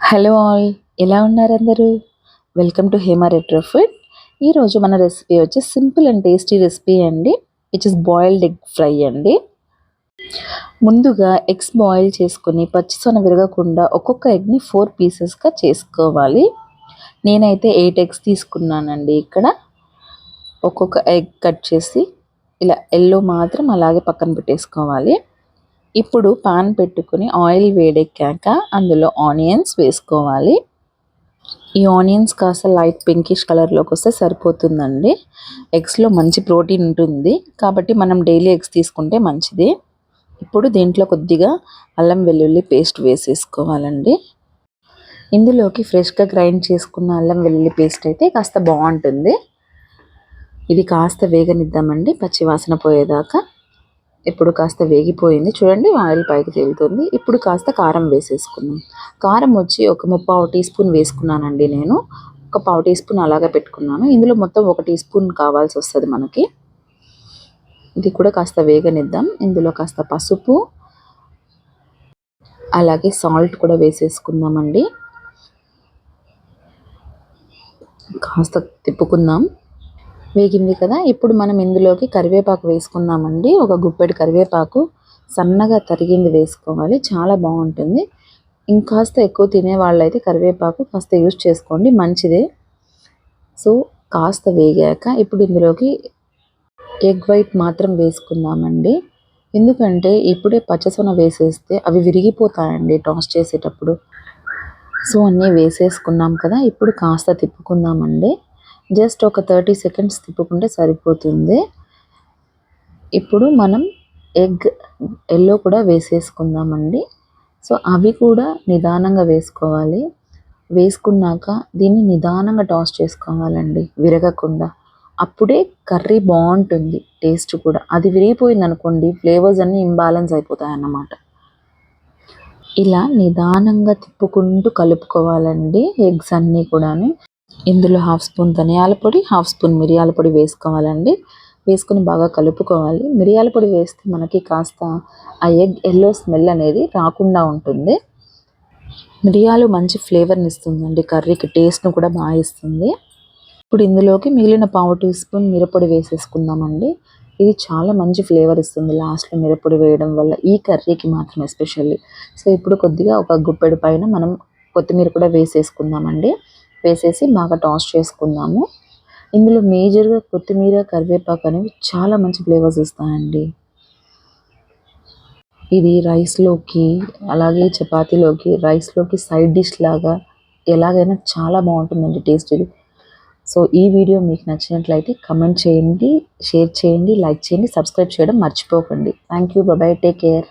Hello all, ఎలా ఉన్నారు అందరూ? Welcome to Hema retro food. ఈరోజు మన రెసిపీ వచ్చి సింపుల్ అండ్ టేస్టీ రెసిపీ అండి, which is boiled egg fry అండి. ముందుగా ఎగ్స్ బాయిల్ చేసుకొని పచ్చిసొన విరగకుండా ఒక్కొక్క ఎగ్ని 4 పీసెస్గా చేసుకోవాలి. నేనైతే 8 ఎగ్స్ తీసుకున్నానండి. ఇక్కడ ఒక్కొక్క ఎగ్ కట్ చేసి ఇలా ఎల్లో మాత్రం అలాగే పక్కన పెట్టేసుకోవాలి. ఇప్పుడు పాన్ పెట్టుకుని ఆయిల్ వేడెక్కాక అందులో ఆనియన్స్ వేసుకోవాలి. ఈ ఆనియన్స్ కాస్త లైట్ పింకిష్ కలర్లోకి వస్తే సరిపోతుందండి. ఎగ్స్లో మంచి ప్రోటీన్ ఉంటుంది కాబట్టి మనం డైలీ ఎగ్స్ తీసుకుంటే మంచిది. ఇప్పుడు దీంట్లో కొద్దిగా అల్లం వెల్లుల్లి పేస్ట్ వేసేసుకోవాలండి. ఇందులోకి ఫ్రెష్గా గ్రైండ్ చేసుకున్న అల్లం వెల్లుల్లి పేస్ట్ అయితే కాస్త బాగుంటుంది. ఇది కాస్త వేగనిద్దామండి, పచ్చివాసన పోయేదాకా. ఇప్పుడు కాస్త వేగిపోయింది చూడండి, ఆయిల్ పైకి తేలుతుంది. ఇప్పుడు కాస్త కారం వేసేసుకున్నాం. కారం వచ్చి ఒక 3/4 టీ స్పూన్ వేసుకున్నానండి. నేను ఒక 1/4 టీ స్పూన్ అలాగే పెట్టుకున్నాను. ఇందులో మొత్తం 1 టీ స్పూన్ కావాల్సి వస్తుంది మనకి. ఇది కూడా కాస్త వేగనిద్దాం. ఇందులో కాస్త పసుపు అలాగే సాల్ట్ కూడా వేసేసుకుందామండి. కాస్త తిప్పుకుందాం. వేగింది కదా, ఇప్పుడు మనం ఇందులోకి కరివేపాకు వేసుకుందామండి. ఒక గుప్పెడు కరివేపాకు సన్నగా తరిగింది వేసుకోవాలి, చాలా బాగుంటుంది. ఇంకాస్త ఎక్కువ తినే వాళ్ళైతే కరివేపాకు కాస్త యూజ్ చేసుకోండి, మంచిదే. సో కాస్త వేగాక ఇప్పుడు ఇందులోకి ఎగ్ వైట్ మాత్రం వేసుకుందామండి. ఎందుకంటే ఇప్పుడే పచ్చసొన వేసేస్తే అవి విరిగిపోతాయండి టాస్ చేసేటప్పుడు. సో అన్నీ వేసేసుకున్నాం కదా, ఇప్పుడు కాస్త తిప్పుకుందామండి. జస్ట్ ఒక 30 సెకండ్స్ తిప్పుకుంటే సరిపోతుంది. ఇప్పుడు మనం ఎగ్ ఎల్లో కూడా వేసేసుకుందామండి. సో అవి కూడా నిదానంగా వేసుకోవాలి. వేసుకున్నాక దీన్ని నిదానంగా టాస్ చేసుకోవాలండి, విరగకుండా. అప్పుడే కర్రీ బాగుంటుంది, టేస్ట్ కూడా. అది విరిగిపోయింది అనుకోండి, ఫ్లేవర్స్ అన్నీ ఇంబ్యాలెన్స్ అయిపోతాయి అన్నమాట. ఇలా నిదానంగా తిప్పుకుంటూ కలుపుకోవాలండి ఎగ్స్ అన్నీ కూడాను. ఇందులో 1/2 స్పూన్ ధనియాల పొడి, 1/2 స్పూన్ మిరియాల పొడి వేసుకోవాలండి. వేసుకొని బాగా కలుపుకోవాలి. మిరియాల పొడి వేస్తే మనకి కాస్త ఆ ఎగ్ ఎల్లో స్మెల్ అనేది రాకుండా ఉంటుంది. మిరియాలు మంచి ఫ్లేవర్ని ఇస్తుందండి కర్రీకి, టేస్ట్ను కూడా బాగా ఇస్తుంది. ఇప్పుడు ఇందులోకి మిగిలిన 1/4 టీ స్పూన్ మిరప్పొడి వేసేసుకుందామండి. ఇది చాలా మంచి ఫ్లేవర్ ఇస్తుంది లాస్ట్లో మిరప్పొడి వేయడం వల్ల, ఈ కర్రీకి మాత్రం ఎస్పెషల్లీ. సో ఇప్పుడు కొద్దిగా ఒక గుప్పెడు పైన మనం కొత్తిమీర కూడా వేసేసుకుందామండి. వేసేసి బాగా టాస్ చేసుకుందాము. ఇందులో మేజర్గా కొత్తిమీర, కరివేపాకు అనేవి చాలా మంచి ఫ్లేవర్స్ ఇస్తాయండి. ఇది రైస్లోకి అలాగే చపాతీలోకి, రైస్లోకి సైడ్ డిష్ లాగా ఎలాగైనా చాలా బాగుంటుందండి టేస్ట్ ఇది. సో ఈ వీడియో మీకు నచ్చినట్లయితే కమెంట్ చేయండి, షేర్ చేయండి, లైక్ చేయండి, సబ్స్క్రైబ్ చేయడం మర్చిపోకండి. Thank you, bye, take care.